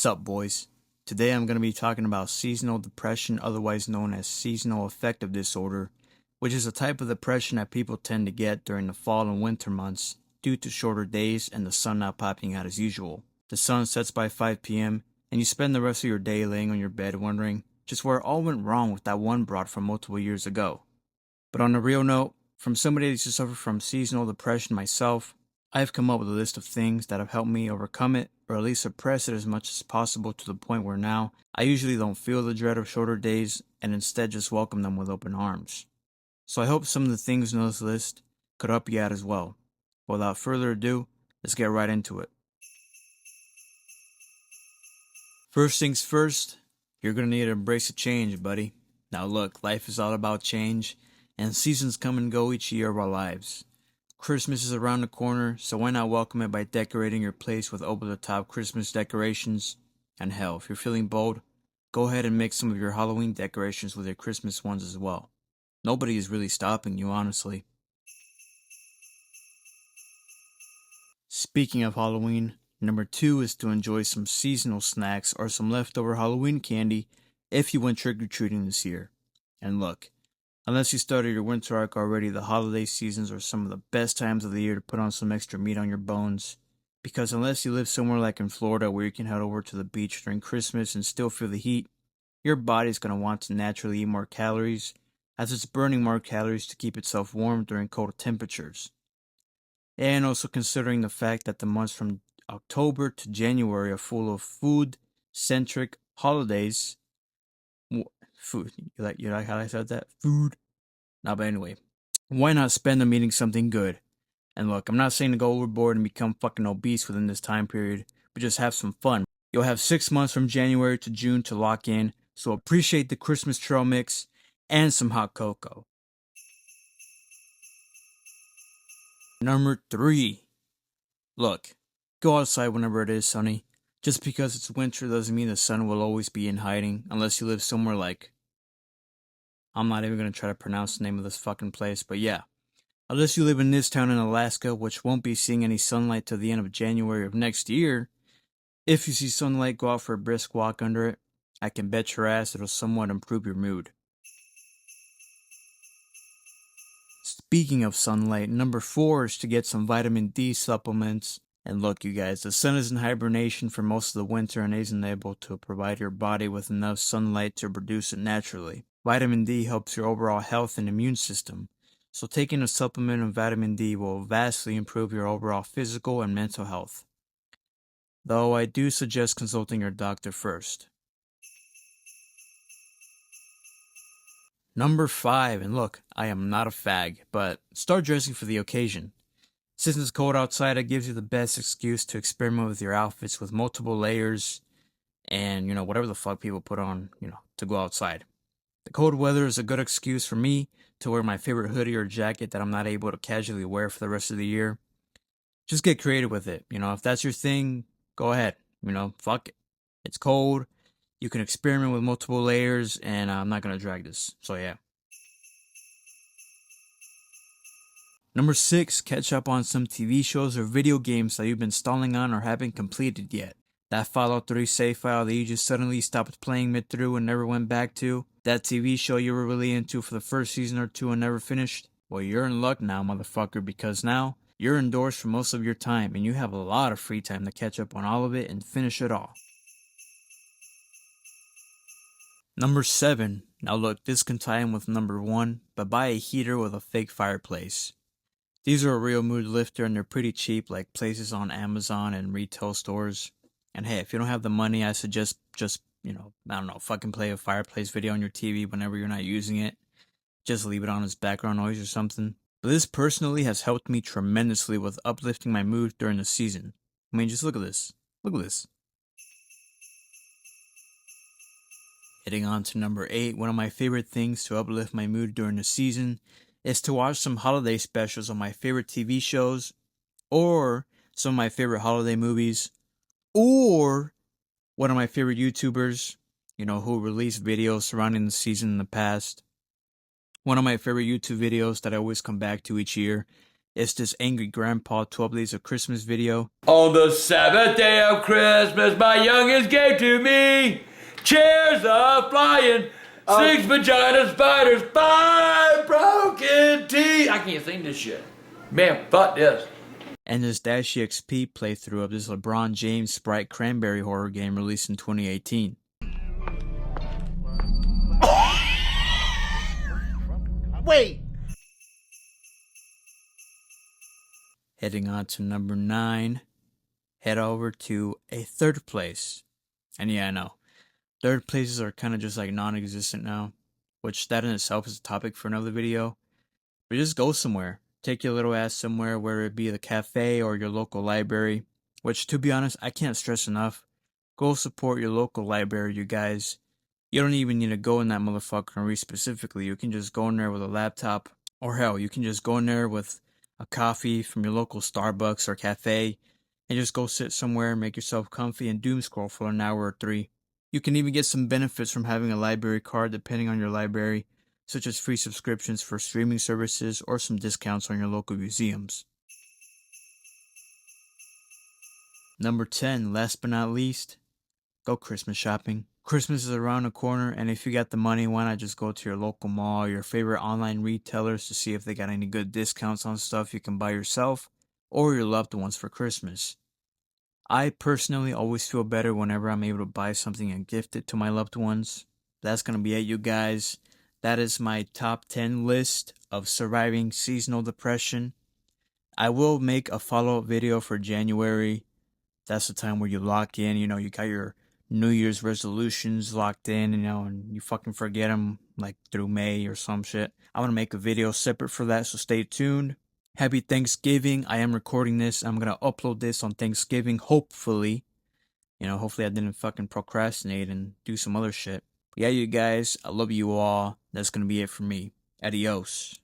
Sup, boys? Today I'm going to be talking about seasonal depression, otherwise known as seasonal affective disorder, which is a type of depression that people tend to get during the fall and winter months due to shorter days and the sun not popping out as usual. The sun sets by 5 p.m., and you spend the rest of your day laying on your bed wondering just where it all went wrong with that one broad from multiple years ago. But on a real note, from somebody that used to suffer from seasonal depression myself, I've come up with a list of things that have helped me overcome it, or at least suppress it as much as possible to the point where now I usually don't feel the dread of shorter days and instead just welcome them with open arms. So I hope some of the things in this list could help you out as well. Without further ado, let's get right into it. First things first, you're going to need to embrace a change, buddy. Now look, life is all about change, and seasons come and go each year of our lives. Christmas is around the corner, so why not welcome it by decorating your place with over-the-top Christmas decorations? And hell, if you're feeling bold, go ahead and mix some of your Halloween decorations with your Christmas ones as well. Nobody is really stopping you, honestly. Speaking of Halloween, number 2 is to enjoy some seasonal snacks or some leftover Halloween candy if you went trick-or-treating this year. And look, unless you started your winter arc already, the holiday seasons are some of the best times of the year to put on some extra meat on your bones. Because unless you live somewhere like in Florida where you can head over to the beach during Christmas and still feel the heat, your body's going to want to naturally eat more calories, as it's burning more calories to keep itself warm during cold temperatures. And also considering the fact that the months from October to January are full of food-centric holidays. Food. You like how I said that? Food. No, but anyway, why not spend them eating something good? And look, I'm not saying to go overboard and become fucking obese within this time period, but just have some fun. You'll have 6 months from January to June to lock in, so appreciate the Christmas trail mix and some hot cocoa. Number 3. Look, go outside whenever it is sunny. Just because it's winter doesn't mean the sun will always be in hiding, unless you live somewhere like... I'm not even going to try to pronounce the name of this fucking place, but yeah. Unless you live in this town in Alaska, which won't be seeing any sunlight till the end of January of next year, if you see sunlight, go out for a brisk walk under it. I can bet your ass it'll somewhat improve your mood. Speaking of sunlight, number 4 is to get some vitamin D supplements. And look, you guys, the sun is in hibernation for most of the winter and isn't able to provide your body with enough sunlight to produce it naturally. Vitamin D helps your overall health and immune system, so taking a supplement of vitamin D will vastly improve your overall physical and mental health. Though I do suggest consulting your doctor first. Number 5, and look, I am not a fag, but start dressing for the occasion. Since it's cold outside, it gives you the best excuse to experiment with your outfits with multiple layers and, whatever the fuck people put on, to go outside. The cold weather is a good excuse for me to wear my favorite hoodie or jacket that I'm not able to casually wear for the rest of the year. Just get creative with it. If that's your thing, go ahead. Fuck it. It's cold. You can experiment with multiple layers, and I'm not going to drag this. So yeah. Number 6, catch up on some TV shows or video games that you've been stalling on or haven't completed yet. That Fallout 3 save file that you just suddenly stopped playing mid-through and never went back to. That TV show you were really into for the first season or 2 and never finished. Well, you're in luck now, motherfucker, because now you're indoors for most of your time and you have a lot of free time to catch up on all of it and finish it all. Number 7. Now look, this can tie in with number 1, but buy a heater with a fake fireplace. These are a real mood lifter and they're pretty cheap, like places on Amazon and retail stores. And hey, if you don't have the money, I suggest just, fucking play a fireplace video on your TV whenever you're not using it. Just leave it on as background noise or something. But this personally has helped me tremendously with uplifting my mood during the season. I mean, just look at this. Look at this. Heading on to number 8, one of my favorite things to uplift my mood during the season is to watch some holiday specials on my favorite TV shows, or some of my favorite holiday movies, or one of my favorite YouTubers, who released videos surrounding the season in the past. One of my favorite YouTube videos that I always come back to each year It's this angry grandpa 12 Days of Christmas video. On the 7th day of Christmas, my youngest gave to me chairs a flying, 6 vagina spiders, 5 broken teeth. I can't sing this shit. Man, fuck this. And this Dash EXP playthrough of this LeBron James Sprite Cranberry horror game released in 2018. Wait! Heading on to number 9, head over to a third place. And yeah, I know, third places are kind of just like non-existent now, which that in itself is a topic for another video. But just go somewhere. Take your little ass somewhere, whether it be the cafe or your local library, which to be honest, I can't stress enough. Go support your local library, you guys. You don't even need to go in that motherfucker and read specifically. You can just go in there with a laptop, or hell, you can just go in there with a coffee from your local Starbucks or cafe, and just go sit somewhere and make yourself comfy and doom scroll for an hour or 3. You can even get some benefits from having a library card depending on your library, such as free subscriptions for streaming services or some discounts on your local museums. Number 10, last but not least, go Christmas shopping. Christmas is around the corner, and if you got the money, why not just go to your local mall or your favorite online retailers to see if they got any good discounts on stuff you can buy yourself or your loved ones for Christmas. I personally always feel better whenever I'm able to buy something and gift it to my loved ones. That's going to be it, you guys. That is my top 10 list of surviving seasonal depression. I will make a follow-up video for January. That's the time where you lock in, you got your New Year's resolutions locked in, and you fucking forget them like through May or some shit. I'm gonna make a video separate for that, so stay tuned. Happy Thanksgiving. I am recording this. I'm gonna upload this on Thanksgiving, hopefully. Hopefully I didn't fucking procrastinate and do some other shit. But yeah, you guys, I love you all. That's gonna be it for me. Adios.